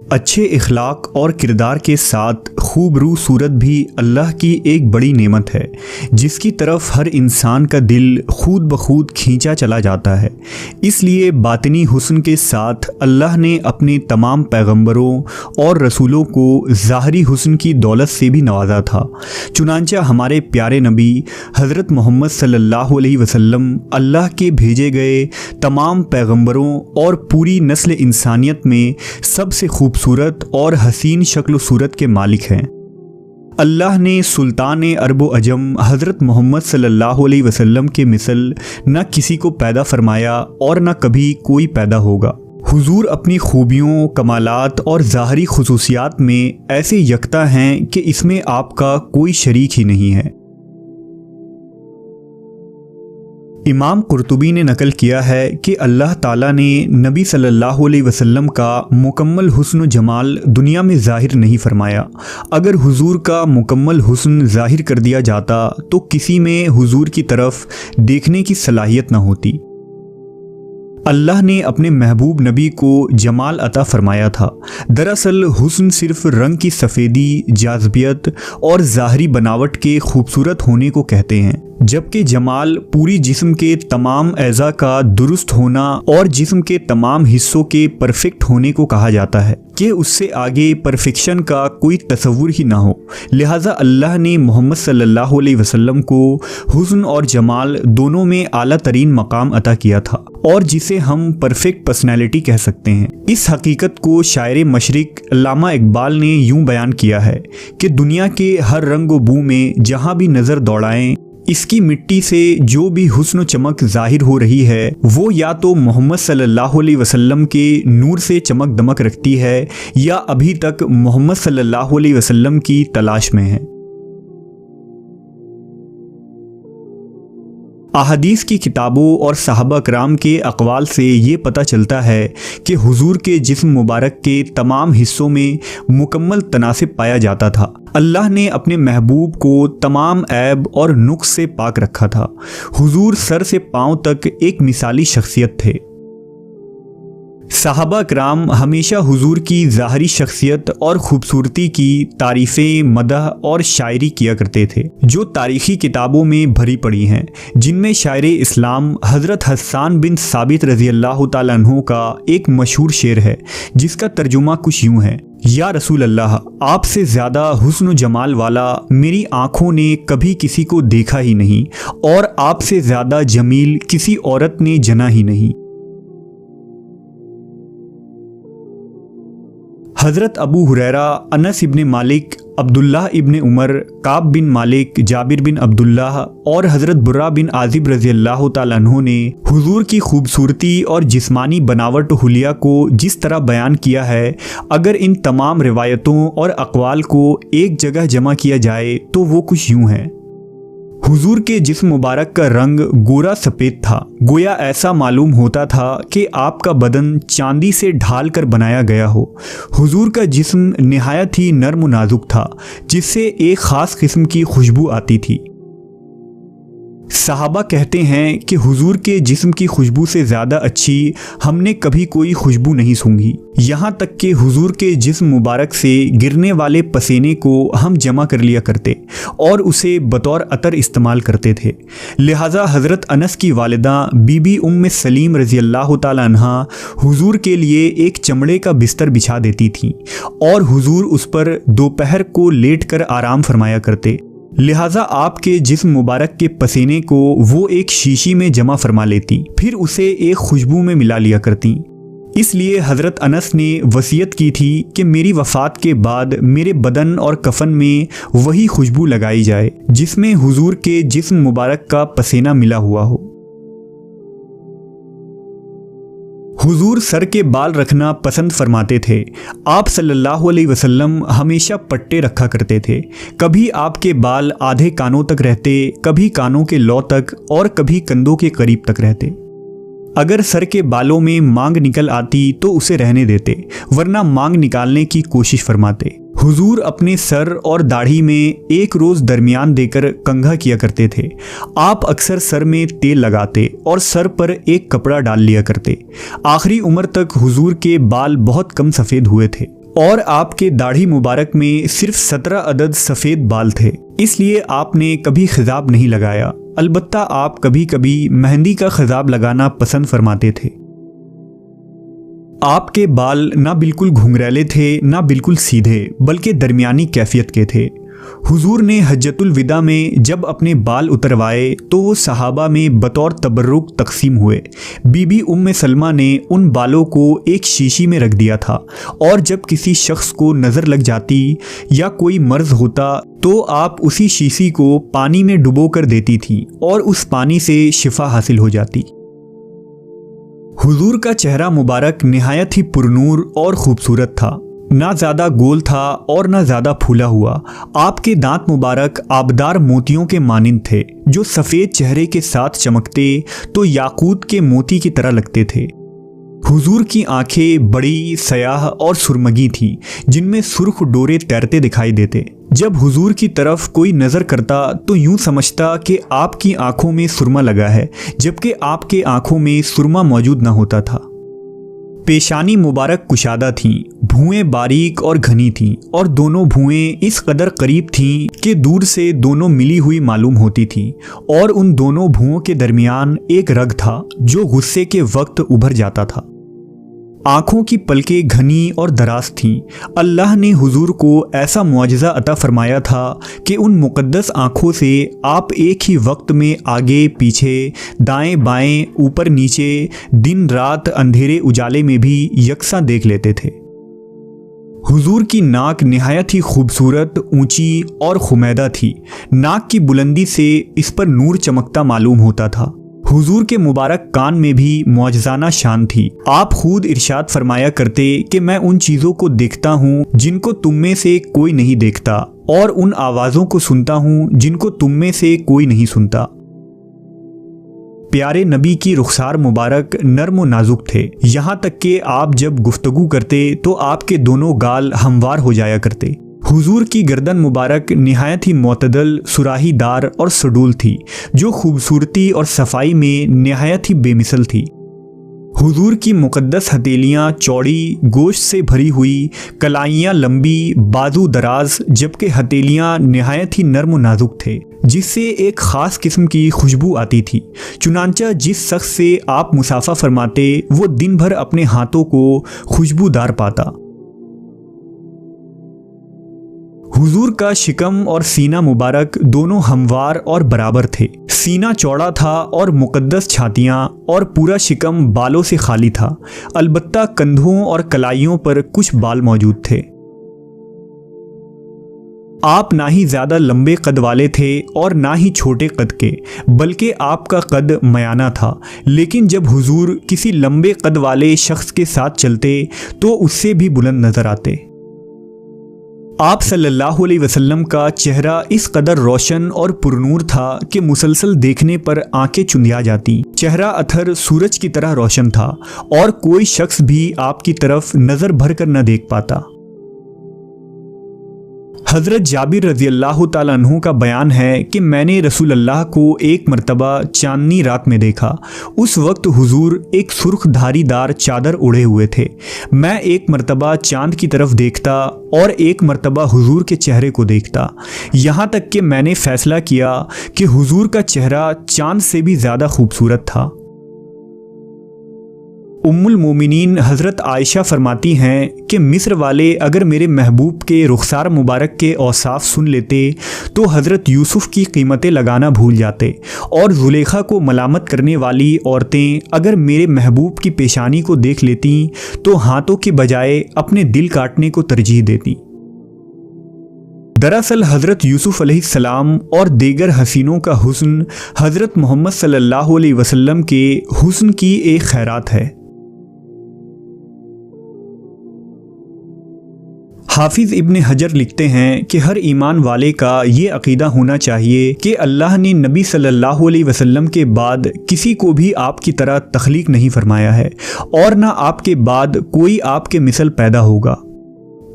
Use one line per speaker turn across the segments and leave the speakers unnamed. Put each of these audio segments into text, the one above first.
اچھے اخلاق اور کردار کے ساتھ خوبرو صورت بھی اللہ کی ایک بڑی نعمت ہے جس کی طرف ہر انسان کا دل خود بخود کھینچا چلا جاتا ہے۔ اس لیے باطنی حسن کے ساتھ اللہ نے اپنے تمام پیغمبروں اور رسولوں کو ظاہری حسن کی دولت سے بھی نوازا تھا۔ چنانچہ ہمارے پیارے نبی حضرت محمد صلی اللہ علیہ وسلم اللہ کے بھیجے گئے تمام پیغمبروں اور پوری نسل انسانیت میں سب سے خوبصورت اور حسین شکل و صورت کے مالک ہیں۔ اللہ نے سلطان عرب و عجم حضرت محمد صلی اللہ علیہ وسلم کے مثل نہ کسی کو پیدا فرمایا اور نہ کبھی کوئی پیدا ہوگا۔ حضور اپنی خوبیوں، کمالات اور ظاہری خصوصیات میں ایسے یکتا ہیں کہ اس میں آپ کا کوئی شریک ہی نہیں ہے۔ امام قرطبی نے نقل کیا ہے کہ اللہ تعالیٰ نے نبی صلی اللہ علیہ وسلم کا مکمل حسن و جمال دنیا میں ظاہر نہیں فرمایا۔ اگر حضور کا مکمل حسن ظاہر کر دیا جاتا تو کسی میں حضور کی طرف دیکھنے کی صلاحیت نہ ہوتی۔ اللہ نے اپنے محبوب نبی کو جمال عطا فرمایا تھا۔ دراصل حسن صرف رنگ کی سفیدی، جاذبیت اور ظاہری بناوٹ کے خوبصورت ہونے کو کہتے ہیں، جبکہ جمال پوری جسم کے تمام اعضاء کا درست ہونا اور جسم کے تمام حصوں کے پرفیکٹ ہونے کو کہا جاتا ہے کہ اس سے آگے پرفیکشن کا کوئی تصور ہی نہ ہو۔ لہٰذا اللہ نے محمد صلی اللہ علیہ وسلم کو حسن اور جمال دونوں میں اعلیٰ ترین مقام عطا کیا تھا، اور جسے ہم پرفیکٹ پرسنالٹی کہہ سکتے ہیں۔ اس حقیقت کو شاعر مشرق علامہ اقبال نے یوں بیان کیا ہے کہ دنیا کے ہر رنگ و بو میں جہاں بھی نظر دوڑائیں، اس کی مٹی سے جو بھی حسن و چمک ظاہر ہو رہی ہے وہ یا تو محمد صلی اللہ علیہ وسلم کے نور سے چمک دمک رکھتی ہے یا ابھی تک محمد صلی اللہ علیہ وسلم کی تلاش میں ہے۔ احادیث کی کتابوں اور صحابہ کرام کے اقوال سے یہ پتہ چلتا ہے کہ حضور کے جسم مبارک کے تمام حصوں میں مکمل تناسب پایا جاتا تھا۔ اللہ نے اپنے محبوب کو تمام عیب اور نقص سے پاک رکھا تھا۔ حضور سر سے پاؤں تک ایک مثالی شخصیت تھے۔ صحابہ کرام ہمیشہ حضور کی ظاہری شخصیت اور خوبصورتی کی تعریفیں، مدح اور شاعری کیا کرتے تھے، جو تاریخی کتابوں میں بھری پڑی ہیں، جن میں شاعر اسلام حضرت حسان بن ثابت رضی اللہ تعالیٰ عنہ کا ایک مشہور شعر ہے جس کا ترجمہ کچھ یوں ہے: یا رسول اللہ، آپ سے زیادہ حسن و جمال والا میری آنکھوں نے کبھی کسی کو دیکھا ہی نہیں، اور آپ سے زیادہ جمیل کسی عورت نے جنا ہی نہیں۔ حضرت ابو ہریرہ، انس ابن مالک، عبداللہ ابن عمر، کعب بن مالک، جابر بن عبداللہ اور حضرت برا بن عازب رضی اللہ تعالیٰ عنہ نے حضور کی خوبصورتی اور جسمانی بناوٹ و حلیہ کو جس طرح بیان کیا ہے، اگر ان تمام روایتوں اور اقوال کو ایک جگہ جمع کیا جائے تو وہ کچھ یوں ہے: حضور کے جسم مبارک کا رنگ گورا سفید تھا، گویا ایسا معلوم ہوتا تھا کہ آپ کا بدن چاندی سے ڈھال کر بنایا گیا ہو۔ حضور کا جسم نہایت ہی نرم و نازک تھا، جس سے ایک خاص قسم کی خوشبو آتی تھی۔ صحابہ کہتے ہیں کہ حضور کے جسم کی خوشبو سے زیادہ اچھی ہم نے کبھی کوئی خوشبو نہیں سونگھی، یہاں تک کہ حضور کے جسم مبارک سے گرنے والے پسینے کو ہم جمع کر لیا کرتے اور اسے بطور عطر استعمال کرتے تھے۔ لہٰذا حضرت انس کی والدہ بی بی ام سلیم رضی اللہ تعالیٰ عنہا حضور کے لیے ایک چمڑے کا بستر بچھا دیتی تھیں اور حضور اس پر دوپہر کو لیٹ کر آرام فرمایا کرتے۔ لہٰذا آپ کے جسم مبارک کے پسینے کو وہ ایک شیشی میں جمع فرما لیتی، پھر اسے ایک خوشبو میں ملا لیا کرتی۔ اس لیے حضرت انس نے وصیت کی تھی کہ میری وفات کے بعد میرے بدن اور کفن میں وہی خوشبو لگائی جائے جس میں حضور کے جسم مبارک کا پسینہ ملا ہوا ہو۔ حضور سر کے بال رکھنا پسند فرماتے تھے۔ آپ صلی اللہ علیہ وسلم ہمیشہ پٹے رکھا کرتے تھے۔ کبھی آپ کے بال آدھے کانوں تک رہتے، کبھی کانوں کے لو تک اور کبھی کندھوں کے قریب تک رہتے۔ اگر سر کے بالوں میں مانگ نکل آتی تو اسے رہنے دیتے، ورنہ مانگ نکالنے کی کوشش فرماتے۔ حضور اپنے سر اور داڑھی میں ایک روز درمیان دے کر کنگھا کیا کرتے تھے۔ آپ اکثر سر میں تیل لگاتے اور سر پر ایک کپڑا ڈال لیا کرتے۔ آخری عمر تک حضور کے بال بہت کم سفید ہوئے تھے۔ اور آپ کے داڑھی مبارک میں صرف 17 عدد سفید بال تھے، اس لیے آپ نے کبھی خضاب نہیں لگایا، البتہ آپ کبھی کبھی مہندی کا خضاب لگانا پسند فرماتے تھے۔ آپ کے بال نہ بالکل گھنگریلے تھے نہ بالکل سیدھے، بلکہ درمیانی کیفیت کے تھے۔ حضور نے حجۃ الوداع میں جب اپنے بال اتروائے تو وہ صحابہ میں بطور تبرک تقسیم ہوئے۔ بی بی ام سلمہ نے ان بالوں کو ایک شیشی میں رکھ دیا تھا، اور جب کسی شخص کو نظر لگ جاتی یا کوئی مرض ہوتا تو آپ اسی شیشی کو پانی میں ڈبو کر دیتی تھیں اور اس پانی سے شفا حاصل ہو جاتی۔ حضور کا چہرہ مبارک نہایت ہی پرنور اور خوبصورت تھا، نہ زیادہ گول تھا اور نہ زیادہ پھولا ہوا۔ آپ کے دانت مبارک آبدار موتیوں کے مانند تھے، جو سفید چہرے کے ساتھ چمکتے تو یاقوت کے موتی کی طرح لگتے تھے۔ حضور کی آنکھیں بڑی، سیاہ اور سرمگی تھیں، جن میں سرخ ڈورے تیرتے دکھائی دیتے۔ جب حضور کی طرف کوئی نظر کرتا تو یوں سمجھتا کہ آپ کی آنکھوں میں سرما لگا ہے، جبکہ آپ کے آنکھوں میں سرما موجود نہ ہوتا تھا۔ پیشانی مبارک کشادہ تھیں، بھویں باریک اور گھنی تھیں، اور دونوں بھویں اس قدر قریب تھیں کہ دور سے دونوں ملی ہوئی معلوم ہوتی تھیں، اور ان دونوں بھوؤں کے درمیان ایک رگ تھا جو غصے کے وقت ابھر جاتا تھا۔ آنکھوں کی پلکیں گھنی اور دراز تھیں۔ اللہ نے حضور کو ایسا معجزہ عطا فرمایا تھا کہ ان مقدس آنکھوں سے آپ ایک ہی وقت میں آگے پیچھے، دائیں بائیں، اوپر نیچے، دن رات، اندھیرے اجالے میں بھی یکساں دیکھ لیتے تھے۔ حضور کی ناک نہایت ہی خوبصورت، اونچی اور خمیدہ تھی۔ ناک کی بلندی سے اس پر نور چمکتا معلوم ہوتا تھا۔ حضور کے مبارک کان میں بھی معجزانہ شان تھی۔ آپ خود ارشاد فرمایا کرتے کہ میں ان چیزوں کو دیکھتا ہوں جن کو تم میں سے کوئی نہیں دیکھتا، اور ان آوازوں کو سنتا ہوں جن کو تم میں سے کوئی نہیں سنتا۔ پیارے نبی کی رخسار مبارک نرم و نازک تھے، یہاں تک کہ آپ جب گفتگو کرتے تو آپ کے دونوں گال ہموار ہو جایا کرتے۔ حضور کی گردن مبارک نہایت ہی معتدل، سراہی دار اور سڈول تھی، جو خوبصورتی اور صفائی میں نہایت ہی بے مثل تھی۔ حضور کی مقدس ہتھیلیاں چوڑی، گوشت سے بھری ہوئی، کلائیاں لمبی، بازو دراز، جبکہ ہتھیلیاں نہایت ہی نرم و نازک تھے، جس سے ایک خاص قسم کی خوشبو آتی تھی۔ چنانچہ جس شخص سے آپ مصافحہ فرماتے وہ دن بھر اپنے ہاتھوں کو خوشبودار پاتا۔ حضور کا شکم اور سینہ مبارک دونوں ہموار اور برابر تھے۔ سینہ چوڑا تھا اور مقدس چھاتیاں اور پورا شکم بالوں سے خالی تھا، البتہ کندھوں اور کلائیوں پر کچھ بال موجود تھے۔ آپ نہ ہی زیادہ لمبے قد والے تھے اور نہ ہی چھوٹے قد کے، بلکہ آپ کا قد میانہ تھا، لیکن جب حضور کسی لمبے قد والے شخص کے ساتھ چلتے تو اس سے بھی بلند نظر آتے۔ آپ صلی اللہ علیہ وسلم کا چہرہ اس قدر روشن اور پرنور تھا کہ مسلسل دیکھنے پر آنکھیں چندیا جاتی۔ چہرہ اتھر سورج کی طرح روشن تھا اور کوئی شخص بھی آپ کی طرف نظر بھر کر نہ دیکھ پاتا۔ حضرت جابر رضی اللہ تعالیٰ عنہ کا بیان ہے کہ میں نے رسول اللہ کو ایک مرتبہ چاندنی رات میں دیکھا۔ اس وقت حضور ایک سرخ دھاری دار چادر اڑے ہوئے تھے۔ میں ایک مرتبہ چاند کی طرف دیکھتا اور ایک مرتبہ حضور کے چہرے کو دیکھتا، یہاں تک کہ میں نے فیصلہ کیا کہ حضور کا چہرہ چاند سے بھی زیادہ خوبصورت تھا۔ ام المومنین حضرت عائشہ فرماتی ہیں کہ مصر والے اگر میرے محبوب کے رخسار مبارک کے اوصاف سن لیتے تو حضرت یوسف کی قیمتیں لگانا بھول جاتے، اور زلیخا کو ملامت کرنے والی عورتیں اگر میرے محبوب کی پیشانی کو دیکھ لیتیں تو ہاتھوں کے بجائے اپنے دل کاٹنے کو ترجیح دیتیں۔ دراصل حضرت یوسف علیہ السلام اور دیگر حسینوں کا حسن حضرت محمد صلی اللہ علیہ وسلم کے حسن کی ایک خیرات ہے۔ حافظ ابن حجر لکھتے ہیں کہ ہر ایمان والے کا یہ عقیدہ ہونا چاہیے کہ اللہ نے نبی صلی اللہ علیہ وسلم کے بعد کسی کو بھی آپ کی طرح تخلیق نہیں فرمایا ہے، اور نہ آپ کے بعد کوئی آپ کے مثل پیدا ہوگا۔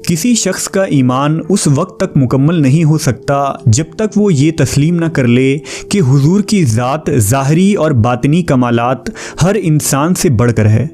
کسی شخص کا ایمان اس وقت تک مکمل نہیں ہو سکتا جب تک وہ یہ تسلیم نہ کر لے کہ حضور کی ذات ظاہری اور باطنی کمالات ہر انسان سے بڑھ کر ہے۔